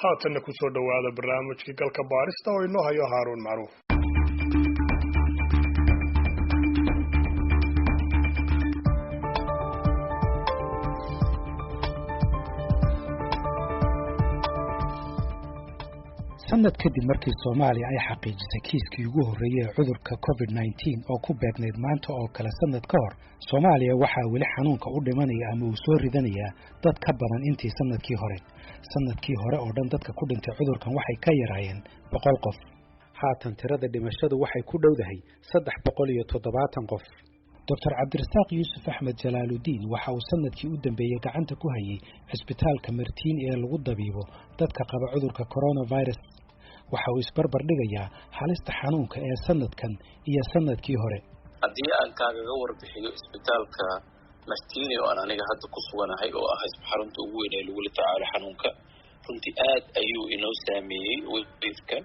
haatanna ku soo dhowaada barnaamijkii galka baarista oo inoo hayo Haaruun Macruuf. sanad kadib markii Soomaaliya ay xaqiijisay kiiskii ugu horeeyay cudurka COVID-19 oo ku beegneyd maanta oo kale sanad ka hor, Soomaaliya waxaa weli xanuunka u dhimanaya ama uu soo ridanaya dad ka badan intii sanadkii hore. Sanadkii hore oo dhan dadka ku dhintay cudurkan waxay ka yaraayeen 100 qof. Haatan tirada dhimashadu waxay ku dhowdahay 370 qof. Dr. Cabdirasaaq Yuusuf Axmed Jalaaludiin waxa uu sanadkii u dambeeyay gacanta ku hayay cisbitaalka Martiin ee lagu dabiibo dadka qaba cudurka coronavirus. Waxa uu isbarbar dhigayaa halista xanuunka ee sanadkan iyo sanadkii hore. Haddii aan kaaga warbixiyo isbitaalka Martiin oo aan aniga hadda ku suganahay oo ah xarunta ugu weyn ee lagu tacaalo xanuunka, runtii aad ayuu inoo saameeyay wayfkan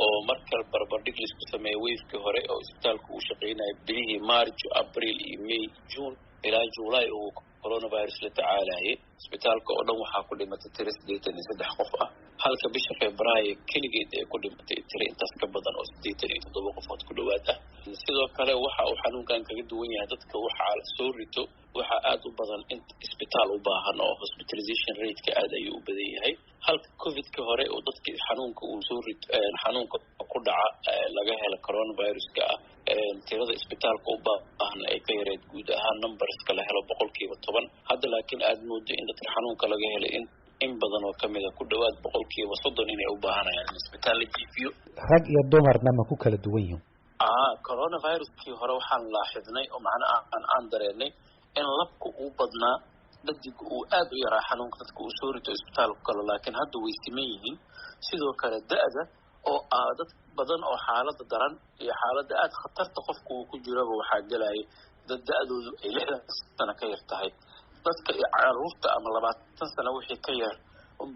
oo marka barbardhig la isku sameeyo wayfkii hore oo isbitaalku uu shaqeynayay bilihii March, April iyo May, June ilaa July oo coronavirus la tacaalayay. Isbitaalka oo dhan waxaa ku dhimatay 83 qof ah, halka bisha Febraayo kaligeed ay ku dhimatay intaas ka badan oo 87 qofood ku dhawaad ah. Sidoo kale waxa uu xanuunkan kaga duwan yahay dadka waxa soo rito waxa aad u badan in isbitaal u baahan oo hospitalization rate-ka aad ayuu u badan yahay, halka COVID-ka hore oo dadka xanuunka uu soo rito xanuunka ku dhaca laga helo coronavirus-ka tirada isbitaalka u baahan ay ka yareed guud ahaan numberska la helo 10%. hadda laakiin aad moodo in dadka xanuunka laga helay in badan oo kamid ah ku dhawaad 30% inay u baahanayaan isbitaal la jiifiyo. Rag iyo dumarna ma ku kala duwan yihiin? Coronavirus-kii hore waxaan laaxidnay oo macnaha aan dareennay in labku uu badnaa dadku uu aad u yaraa xanuunka dadku uu soo rito isbitaalka kale, laakiin hadda way siman yihiin. sidoo kale da'da oo dad badan oo xaaladda daran iyo xaaladda aad khatarta qofku uu ku jiraba waxaa galay dad da'doodu ay 60 sano ka yar tahay. dadka caruurta ama 20 sano wixii ka yar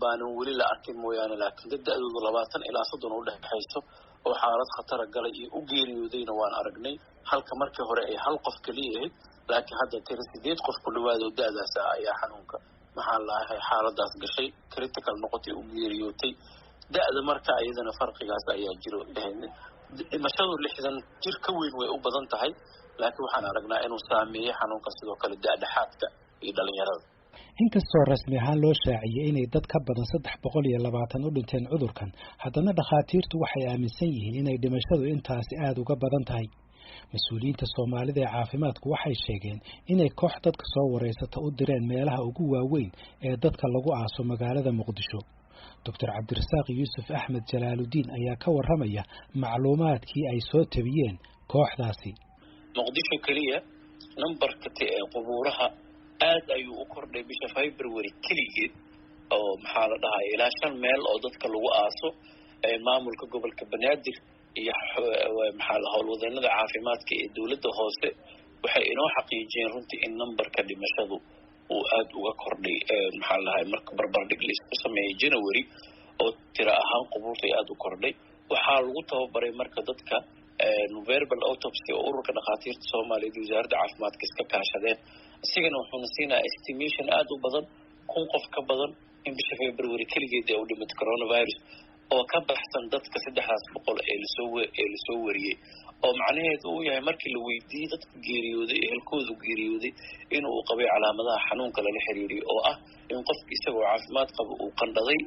baanan weli la arkin mooyaane, laakiin da'doodu 20 ilaa 30 u dhaxayso oo xaalad khatar galay iyo u geeriyoodayna waan aragnay, halka markii hore ay hal qof kaliya ahayd laakiin hadda 8 qof ku dhawaad oo da'daas ayaa xanuunka maxaa la ahay xaaladaas gashay critical noqotay u geeriyootay. da'da marka ayadana farqigaas ayaa jiro. dhimashadu 60 jir ka weyn way u badan tahay, laakiin waxaan aragnaa inuu saameeyay xanuunka sidoo kale da'dhaxaadka iyo dhalinyarada. Inkastoo rasmi ahaan loo shaaciyay inay dad ka badan 320 u dhinteen cudurkan, haddana dhakhaatiirtu waxay aaminsan yihiin inay dhimashadu intaasi aad uga badan tahay. Mas'uuliyiinta Soomaalida ee caafimaadku waxay sheegeen inay koox dadka soo wareysata u direen meelaha ugu waaweyn ee dadka lagu aaso magaalada Muqdisho. Dr. Cabdirasaaq Yuusuf Axmed Jalaaludiin ayaa ka warramaya macluumaadkii ay soo tabiyeen kooxdaasi. Muqdisho kaliya numberka qubuuraha aad ayuu u kordhay bisha February kaligeed oo maxaa la dhahay ilaa 5 meel oo dadka lagu aaso. maamulka gobolka Banaadir iyo maxaa la howlwadeennada caafimaadka ee dawladda hoose waxay inoo xaqiijiyeen runtii in numberka dhimashadu uu aad uga kordhay maxaa la dhahay marka barbardhig la isku sameeyay January oo tira ahaan qubuurta aad u kordhay. waxaa lagu tababaray marka dadka verbal autopsy oo ururka dhakhaatiirta Soomaaliyeed iyo wasaaradda caafimaadka iska kaashadeen. isigana wuxuu siinaa estimation aad u badan 1,000 qof ka badan in bisha February kaligeed ay u dhimatay coronavirus oo ka baxsan dadka 300 ee la soo wariyay, oo macnaheedu uu yahay markii la weydiiyay dadka geeriyooday ehelkoodu geeriyooday inuu qabay calaamadaha xanuunka la xiriiriyay oo ah in qofka isagoo caafimaad qaba uu qandhaday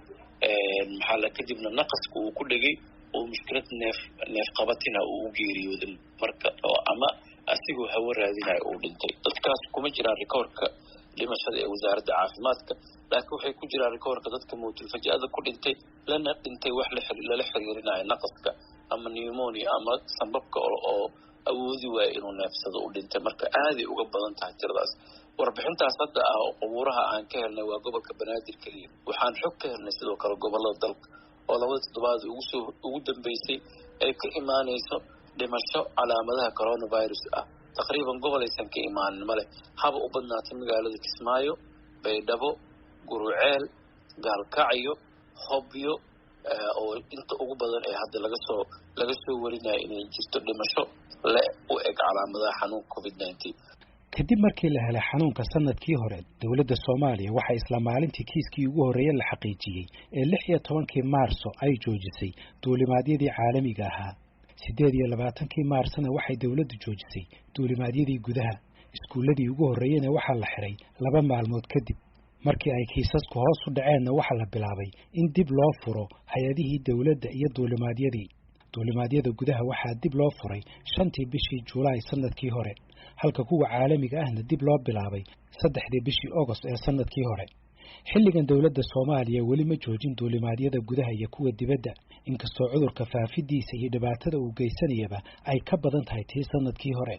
maxaa la kadibna naqasku uu ku dhagay oo mushkilad neef qabatina uu geeriyooday marka oo ama asigoo hawo raadinaya uu dhintay. dadkaas kuma jiraan rikoorka dhimashada ee wasaaradda caafimaadka, laakiin waxay ku jiraan rikoorka dadka mawtul fajaada ku dhintay lana dhintay wax la xiriirinayo naqaska ama pneumonia ama sanbabka oo awoodi waaya inuu neefsado u dhintay. marka aaday uga badan tahay tiradaas. warbixintaas hadda oo qubuuraha aan ka helnay waa gobolka Banaadir kaliya. waxaan xog ka helnay sidoo kale gobolada dalka oo 2 toddobaad ugu dambeysay ay ka imaanayso dhimasho calaamadaha coronavirus ah. taqriiban gobol aysan ka imaanin male, haba u badnaatay magaalada Kismaayo, Baydhabo, Guruceel, Gaalkacyo, Hobyo oo inta ugu badan ee hadda laga soo warinayo inay jirto dhimasho u eg calaamadaha xanuunka COVID-19. kadib markii la helay xanuunka sanadkii hore dowladda Soomaaliya waxay isla maalintii kiiskii ugu horeeyay la xaqiijiyay ee 16 Maarso ay joojisay duulimaadyadii caalamiga ahaa 28 Maarsna waxay dowladdu joojisay duulimaadyadii gudaha iskuuladii ugu horeeyayna waxa la xiray 2 maalmood kadib markii ay kiisasku hoos u dhaceenna waxa la bilaabay in dib loo furo hay'adihii dawladda iyo duulimaadyada gudaha waxaa dib loo furay 5tii bishii Juulaay sanadkii hore halka kuwa caalamiga ahna dib loo bilaabay 3dii bishii August ee sanadkii hore xilligan dawladda Soomaaliya weli ma joojin duulimaadyada gudaha iyo kuwa dibadda inkastoo cudurka faafidiisa iyo dhibaatada uu geysanayaba ay ka badan tahay tii sanadkii hore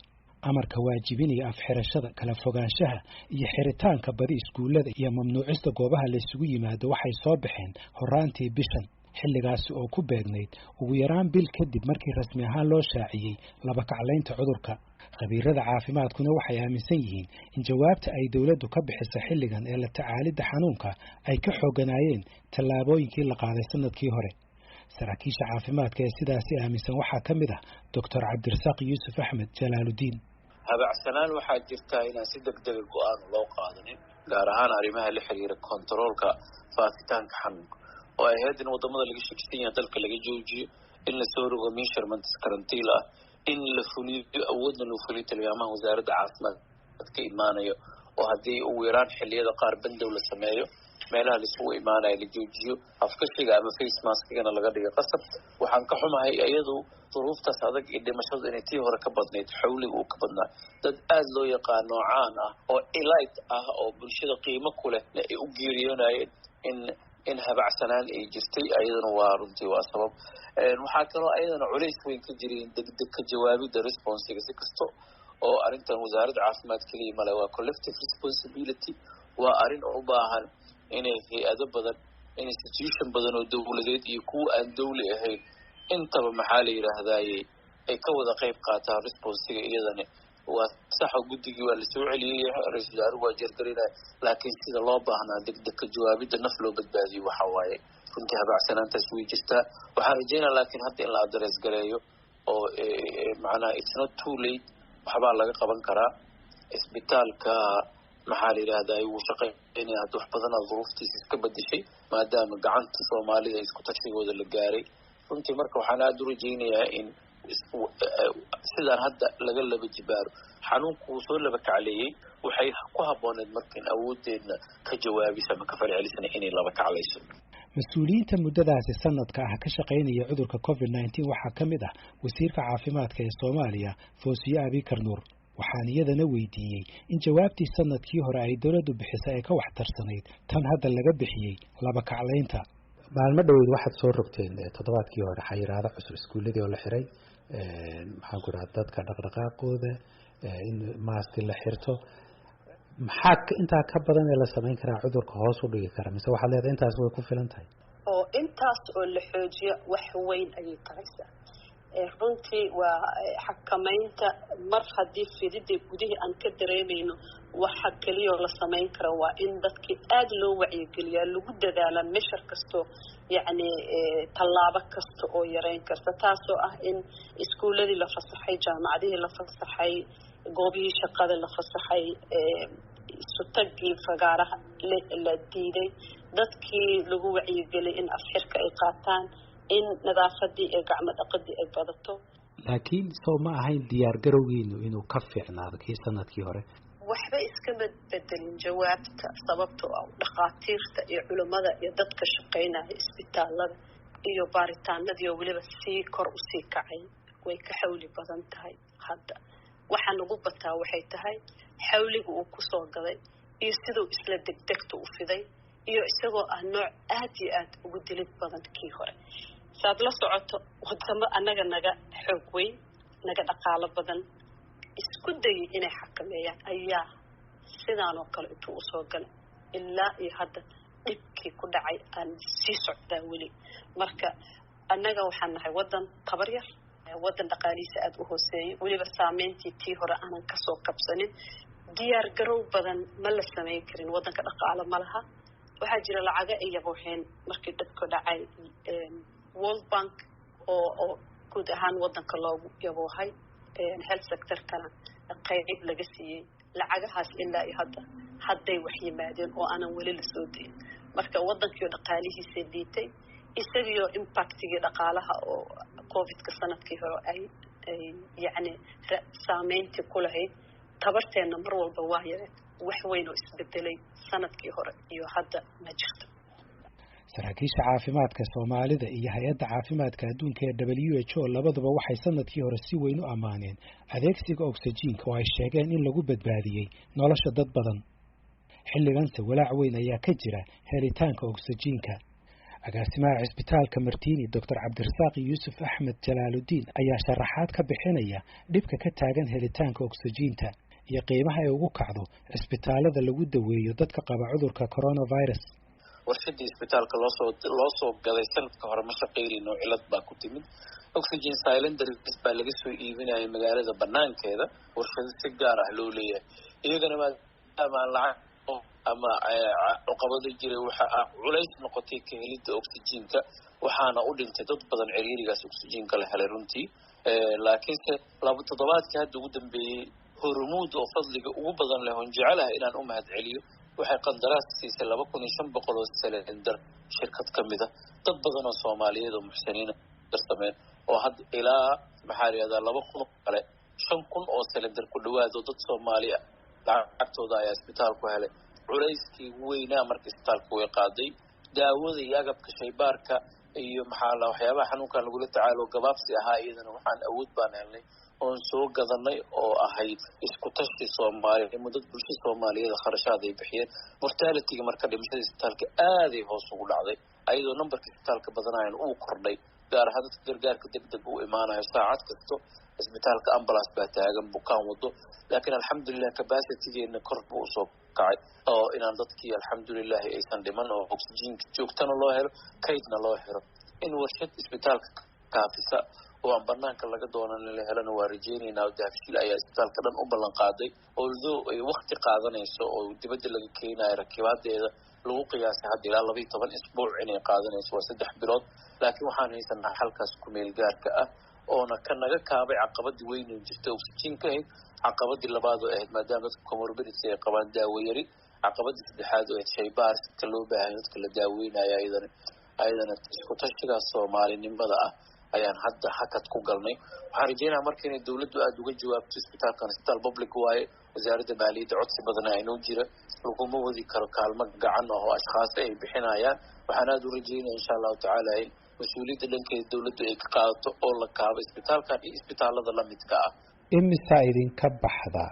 amarka waajibinaya afxirashada kala fogaanshaha iyo xiritaanka badi iskuulada iyo mamnuucista goobaha la isugu yimaado waxay soo baxeen horaantii bishan xilligaasi oo ku beegnayd ugu yaraan bil kadib markii rasmi ahaan loo shaaciyay laba kaclaynta cudurka khabiirada caafimaadkuna waxay aaminsan yihiin in jawaabta ay dawladdu ka bixisay xilligan ee la tacaalidda xanuunka ay ka xooganaayeen tallaabooyinkii la qaaday sanadkii hore saraakiisha caafimaadka ee sidaasi aaminsan waxaa ka mid ah Dr. Cabdirasaaq Yuusuf Axmed Jalaaludiin habacsanaan waxaa jirta inaan si degdeg go'aan loo qaadanin gaar ahaan arrimaha la xiriira kontaroolka faafitaanka xanuunka oo ay hay'addan wadamada laga shakisan yahay dalka laga joojiyo in la soo rogo measurement karantiil ah in la fuliyo awoodna loo fuliyo tilmaamaha wasaaradda caafimaadka imaanayo oo haddii ugu yaraan xilliyada qaar bandow la sameeyo meelaha la isugu imaanayo la joojiyo afkashiga ama face maskigana laga dhigo qasab waxaan ka xumahay iyadu duruuftaas adag iyo dhimashadu inay tii hore ka badnayd xawliga uu ka badnaa dad aad loo yaqaan noocaan ah oo elite ah oo bulshada qiimo ku leh ay u geeriyoonayeen in habacsanaan ay jirtay ayadana waa runtii waa sabab waxaa kaloo ayadana culays weyn ka jiray degdeg ka jawaabida responsiga si kasto oo arrintan wasaaradda caafimaad kaliya male waa collective responsibility waa arrin u baahan inay hay'ado badan institution badan oo dawladeed iyo kuwa aan dawli ahayn intaba maxaa la yidhaahdaaye ay ka wada qayb qaataan responsiga iyadana waa saxa guddigii waa la soo celiyey ra-iisul wasaaruhu waa jeergarinaya laakiin sida loo baahnaa degdeg ka jawaabidda naf loo badbaadiyo waxa waaye runtii habacsanaantaas way jirtaa waxaan rajaynaa laakiin hadda in la address gareeyo oo macnaha it's not too late waxbaa laga qaban karaa isbitaalka maxaa la yidhaahdaa wuu shaqaynaya hadda wax badanaa duruuftiisa iska bedeshay maadaama gacanta soomaalida isku tashigooda la gaaray runtii marka waxaan aada u rajaynayaa in sidaan hadda laga laba jibaaro xanuunku wuu soo laba kacleeyey waxay ku habbooneed marka in awooddeedna ka jawaabisa ama ka falcelisana inay laba kaclayso mas-uuliyiinta muddadaasi sanadka ah ka shaqaynaya cudurka COVID-19 waxaa ka mid ah wasiirka caafimaadka ee Soomaaliya Foosiye Abikar Nuur waxaan iyadana weydiiyey in jawaabtii sanadkii hore ay dawladdu bixisay ay ka waxtarsanayd tan hadda laga bixiyay laba kaclaynta maalmo dhaweyd waxaad soo rogteen toddobaadkii hore xayiraado cusub iskuuladii oo la xiray maxaan ku raad dadka dhaqdhaqaaqooda in maaski la xirto maxaa intaa ka badan ee la samayn karaa cudurka hoos u dhigi kara mise waxaad leedahay intaas way ku filan tahay oo intaas oo la xoojiyo wax weyn ayay taraysaa runtii waa xakamaynta mar haddii fidida gudihii aan ka dareemayno waxa kaliya la samayn kara waa in dadkii aad loo wacyigeliyaa lagu dadaala meeshar kasto yacni tallaabo kasta oo yareyn karta taasoo ah in iskuuladii la fasaxay jaamacadihii la fasaxay goobihii shaqada la fasaxay sutagii fagaaraha la diiday dadkii lagu wacyigeliyay in afxirka ay qaataan in nadaafadii ee gacmo dhaqadii ay badato laakiin soo ma ahayn diyaar garowgiinu inuu ka fiicnaado kii sanadkii hore waxba iska bedelin jawaabta sababtoo ah dhaqaatiirta iyo culimada iyo dadka shaqaynaya isbitaalada iyo baaritaanadii oo weliba sii kor u sii kacay way ka xawli badan tahay hadda waxaan ugu bataa waxay tahay xawliga uu ku soo gaday iyo sidoo isla degdegta u fiday iyo isagoo ah nooc aad iyo aad ugu dilid badan kii hore saad la socoto wadamo annaga naga xoog weyn naga dhaqaalo badan isku dayay inay xakameeyaan ayaa sidaan oo kale intuu usoo galay ilaa iyo hadda dhibkii ku dhacay aan sii socdaa weli marka annaga waxaan nahay waddan tabar yar waddan dhaqaalihiisa aada u hooseeyay weliba saameyntii tii hore aanan kasoo kabsanin diyaar garow badan ma la samayn karin waddanka dhaqaalo ma laha waxaa jira lacaga ay yabooheen markii dhibka dhacay World Bank oo guud ahaan waddanka loogu yaboohay health sector-kana qayb laga siiyey lacagahaas ilaa iyo hadday wax yimaadeen oo aanan weli la soo dayin marka waddankii dhaqaalihiisa liitay isagiyo impactigii dhaqaalaha oo covidka sanadkii hore ay yacni saameyntii ku lahayd tabarteenna mar walba waa yareed wax weyn oo isbedelay sanadkii hore iyo hadda ma jirto saraakiisha caafimaadka Soomaalida iyo hay'adda caafimaadka adduunka ee WHO labaduba waxay sanadkii hore si weyn u amaaneen adeegsiga oxygen-ka oo ay sheegeen in lagu badbaadiyay nolosha dad badan xilliganse walaac weyn ayaa ka jira helitaanka oxygen-ka agaasimaha cisbitaalka Martini Dr. Cabdirasaaq Yuusuf Axmed Jalaaluddin ayaa sharaxaad ka bixinaya dhibka ka taagan helitaanka oxygen-ta iyo qiimaha ay ugu kacdo cisbitaalada lagu daweeyo dadka qaba cudurka coronavirus warshadii isbitaalka loo soo gaday sanadka hore ma shaqeynayno cilad baa ku timid oxygen cylinders baa laga soo iibinayay magaalada banaankeeda warshado si gaar ah loo leeyahay iyagana maadaama lacag ama caqabado jiray waxa culays noqotay ka helidda oxygen-ka waxaana u dhintay dad badan ciriirigaas oxygen-ka la helay runtii laakiinse toddobaadkii hadda ugu dambeeyey hormuud oo fadliga ugu badan leh oon jecelahay inaan u mahad celiyo waxay qandaraas siisay 2,500 oo cylinder shirkad ka mid ah dad badan oo Soomaaliyeed oo muxsiniin darsameen oo had ilaa maxaa yiraahdaa 2,000 kale 5,000 oo cylinder ku dhawaad oo dad Soomaali ah lacagtooda ayaa isbitaalku helay culayskii weynaa markii isbitaalku way qaaday daawada iyo agabka shaybaarka iyo maxaa la waxyaabaha xanuunkan lagula tacaalo gabaabsi ahaa iyadana waxaan awood baan helnay oon soo gadanay oo ahayd isku tashi Soomaaliyeed mudad bulshada Soomaaliyeed kharashaad ay bixiyeen mortality-ga marka dhimashada isbitaalka aad ay hoos ugu dhacday ayadoo numberka isbitaalka badanayaan uu kordhay gaar ahaan dadka gargaarka degdeg u imaanayo saacad kasta isbitaalka ambulance baa taagan bukaan wado laakiin alxamdulillah capacity-geena kor buu soo kacay oo inaan dadkii alxamdulillah aysan dhiman oo oxygen joogtana loo helo kaydna loo xiro in warshad isbitaalka kaafisa oo aan banaanka laga doonan la helana waa rajeynaynaa daafshil ayaa isbitaalka dhan u ballan qaaday although ay waqti qaadanayso oo dibadda laga keenayo rakibaadeeda lagu qiyaasay hadda ilaa 12 isbuuc inay qaadanayso waa 3 bilood laakiin waxaan haysanaa halkaas ku meel gaarka ah oona ka naga kaabay caqabadii weyn oo jirtay oxygen-ka caqabadii labaad oo ahayd maadaama dadka comorbidity ay qabaan daawo yari caqabadii saddexaad oo shaybaarka loo baahan dadka la daaweynayo ayadana isku tashigaas Soomaalinimada ah ayaan hadda hakad ku galnay waxaan rajeynayaa marka inay dawladdu aad uga jawaabto isbitaalkan isbitaal public waaye wasaaradda maaliyadda codsi badan ay noo jira laguma wadi karo kaalmo gacan oo ashkhaas ay bixinayaan waxaan aad u rajeynayaa insha Allah tacaala in mas'uuliyadda dhankeeda dawladdu ay ka qaadato oo la kaabo isbitaalkan iyo isbitaalada la midka ah imisa idinka baxda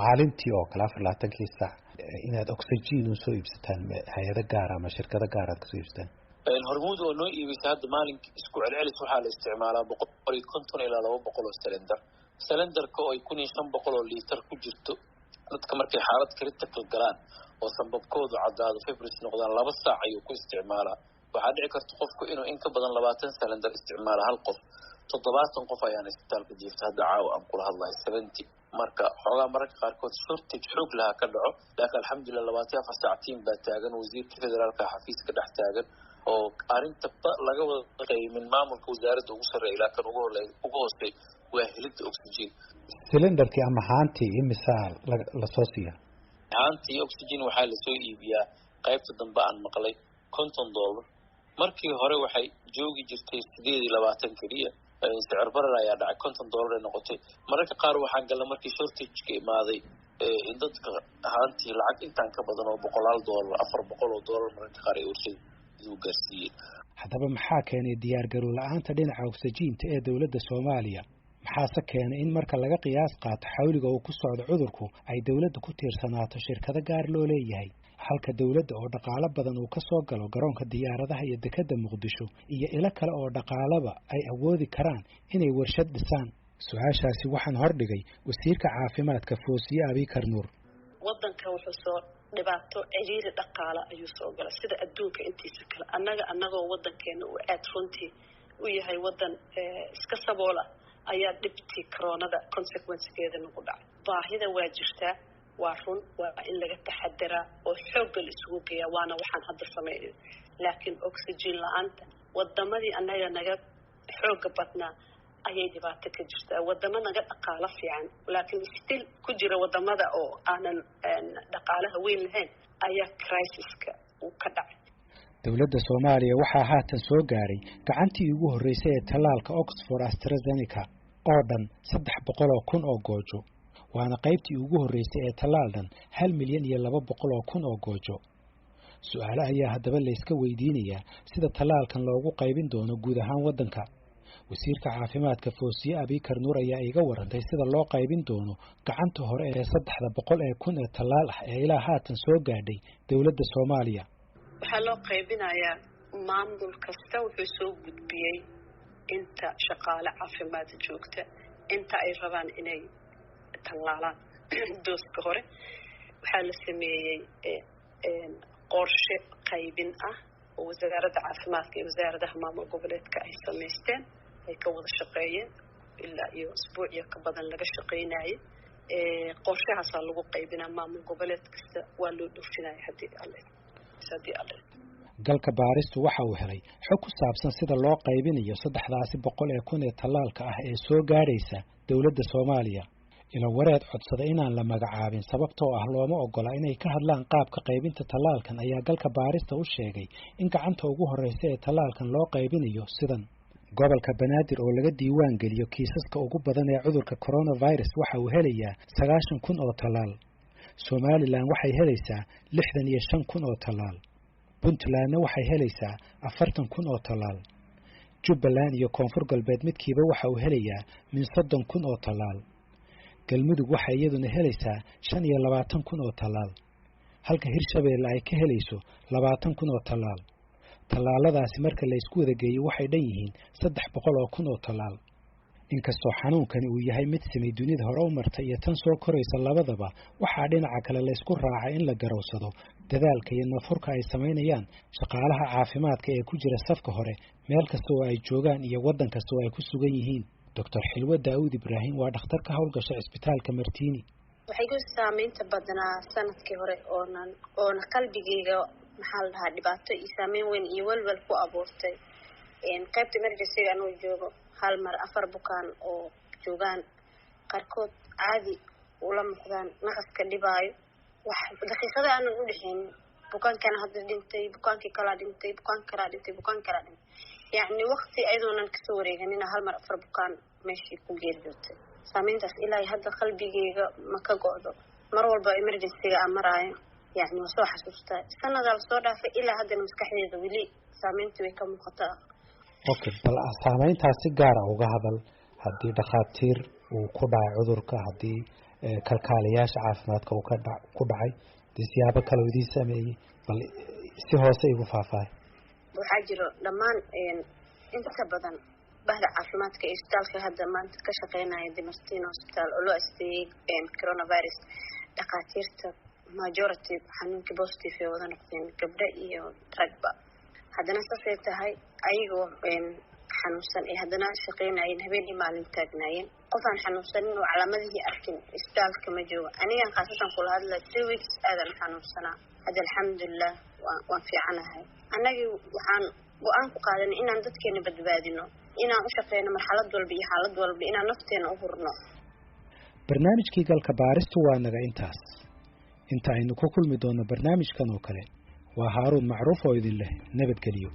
maalintii oo kala 24 saac inaad oxygen soo iibsataan hay'ado gaar ama shirkado gaar ah ka soo iibsataan hormuud oo noo iibisay hadda maalinka isku celcelis waxaa la isticmaalaa 150 ilaa 200 oo cylinderka oo 1,500 oo litir ku jirto dadka markay xaalad critical galaan oo sanbabkoodu cadaado febris noqdaan 2 saac ayuu ku isticmaalaa waxaa dhici karta qofku inuu in ka badan 20 cylinder isticmaalo hal qof 70 qof ayaan isbitaalka jiifta hadda caawa aan kula hadlayo 70 marka xoogaa mararka qaarkood shortage xoog laha ka dhaco laakiin alxamdulillah 24 saac team baa taagan wasiirka federaalka xafiiska dhex taagan oo arinta laga wada qeymin maamulka wasaaradda ugu sarreeya ilaa kan ugu hoosay waa helidda oxygen cylinderkii ama haantii imisa la soo siiya haantii oxygen waxaa la soo iibiyaa qaybta dambe aan maqlay $50 markii hore waxay joogi jirtay 8.20 kaliya sicir barar ayaa dhacay $50 ay noqotay mararka qaar waxaan galay markii shortage-ka imaaday in dadka haantii lacag intaan ka badan oo $100 $400 mararka qaar ay warshadu gaarsiiyeen haddaba maxaa keenay diyaar garow la'aanta dhinaca oxygen-ta ee dawladda Soomaaliya maxaase keenay in marka laga qiyaas qaato xawliga uu ku socdo cudurku ay dawladdu ku tiirsanaato shirkado gaar loo leeyahay halka dawladda oo dhaqaale badan uu ka soo galo garoonka diyaaradaha iyo dekedda Muqdisho iyo ilo kale oo dhaqaalaba ay awoodi karaan inay warshad dhisaan su'aashaasi waxaan hordhigay wasiirka caafimaadka Foosiye Abikar Nuur waddanka wuxuu soo dhibaato ciriiri dhaqaale ayuu soo galay sida adduunka intiisa kale annagoo waddankeena uu aad runtii u yahay waddan iska saboola ayaa dhibtii koronada consequencegeeda nagu dhacay baahida waa jirtaa waa run waa in laga taxadiraa oo xoogga la isugu geeyaa waana waxaan hadda sameynay laakiin oxygen la'aanta wadamadii annaga naga xoogga badnaa ayay dhibaato ka jirtaa. Wadamo naga dhaqaalo fiican laakiin still ku jira wadamada oo aanan dhaqaalaha weyn lahayn ayaa crisis-ka uu ka dhacay. dowladda Soomaaliya waxaa haatan soo gaaray gacantii ugu horeysay ee tallaalka Oxford AstraZeneca oo dhan 300,000 oo goojo, waana qaybtii ugu horeysay ee tallaaldan 1,200,000 oo goojo. su'aalo ayaa haddaba la iska weydiinayaa sida tallaalkan loogu qaybin doono guud ahaan waddanka. wasiirka caafimaadka Foosiye Abikar Nuur ayaa iga warantay sida loo qaybin doono gacanta hore ee 300,000 ee tallaal ah ee ilaa haatan soo gaadhay dowladda Soomaaliya. waxaa loo qaybinayaa maamul kasta wuxuu soo gudbiyey inta shaqaale caafimaad joogta inta ay rabaan inay tallaalaan dooska hore. waxaa la sameeyey qorshe qaybin ah oo wasaaradda caafimaadka iyo wasaaradaha maamul goboleedka ay samaysteen, ay ka wada shaqeeyeen ilaa iyo isbuuciyo ka badan laga shaqeynayay. qorshahaasaa lagu qaybinaa maamul goboleed kasta, waa loo dhoofinaya haddii alle. galka baaristu waxa uu helay xog ku saabsan sida loo qaybinayo 300,000 ee tallaalka ah ee soo gaaraysa dowladda Soomaaliya. ila wareed codsada inaan la magacaabin sababtoo ah looma ogola inay ka hadlaan qaabka qaybinta tallaalkan ayaa galka baarista u sheegay in gacanta ugu horeysa ee tallaalkan loo qaybinayo sidan. gobolka Banaadir oo laga diiwaan geliyo kiisaska ugu badan ee cudurka coronavirus waxa uu helayaa 90,000 oo tallaal. Somaliland waxay helaysaa 65,000 oo tallaal. Puntland waxay helaysaa 40,000 oo tallaal. Jubbaland iyo Koonfur Galbeed midkiiba waxa uu helayaa min 30,000 oo tallaal. Galmudug waxay iyaduna helaysaa 25,000 oo tallaal, halka Hirshabeelle ay ka helayso 20,000 oo tallaal. tallaaladaasi marka la isku wada geeyo waxay dhan yihiin 300,000 oo tallaal. inkastoo xanuunkani uu yahay mid samay dunida hore u martay iyo tan soo koraysa labadaba, waxaa dhinaca kale la isku raacay in la garowsado dadaalka iyo nafurka ay samaynayaan shaqaalaha caafimaadka ee ku jira safka hore meel kasta oo ay joogaan iyo waddan kasta oo ay ku sugan yihiin. Dr. Xilwa Daawud Ibraahim waa dhakhtar ka howlgasha isbitaalka Martini. waxay ku saameynta badnaa sanadkii hore oona qalbigayga maxaa la dhahaa dhibaato iyo saameyn weyn iyo walwal ku abuurtay. qaybta emergency-ga anuu joogo hal mar 4 bukaan oo joogaan qaarkood caadi ula muuqdaan naqaska dhibaayo wax daqiiqada aanan u dhexeyn. bukaankana hadda dhintay, bukaankii kala dhintay, bukaan kala dhintay. yacni waqti ayadoonan kasoo wareeganin hal mar 4 bukaan meeshii ku geeriyootay. saameyntaas ilaa hadda qalbigayga ma ka go'do. mar walba emergency-ga aan maraayo yacni waa soo xasuustaa. sanadaa lasoo dhaafay ilaa haddana maskaxdeeda weli saameyntii way ka muuqataa. Okay, bal saameyntaas si gaar ah uga hadal. haddii dhakhaatiir uu ku dhacay cudurka, haddii kalkaaliyaasha caafimaadka uu ku dhacay, siyaabo kale oo idin sameeyay, bal si hoose igu faahfaahay. waxaa jiro dhammaan inta badan bahda caafimaadka ee isbitaalka hadda maanta ka shaqeynaya Dimartino Hospital oo loo asteeyay coronavirus. dhakhaatiirta majority xanuunka positive ee wada noqdeen gabdho iyo ragba. haddana saasay tahay ayagoo xanuunsan ee haddana shaqeynayeen habeen iyo maalin taagnaayeen. qof aan xanuunsanin oo calaamadihii arkin isbitaalka ma joogo. anigaan khaasatan kula hadlay 3 weeks aadan xanuunsanaa. hadda alxamdulillah waan fiicanahay. annagii waxaan go-aan ku qaadanay inaan dadkeena badbaadino, inaan u shaqeyno marxalad walba iyo xaalad walba, inaan nafteena u hurno. barnaamijkii galka baaristu waa naga intaas. inta aynu ku kulmi doono barnaamijkan oo kale, waa Haaruun Macruuf oo idin leh nabadgeliyo.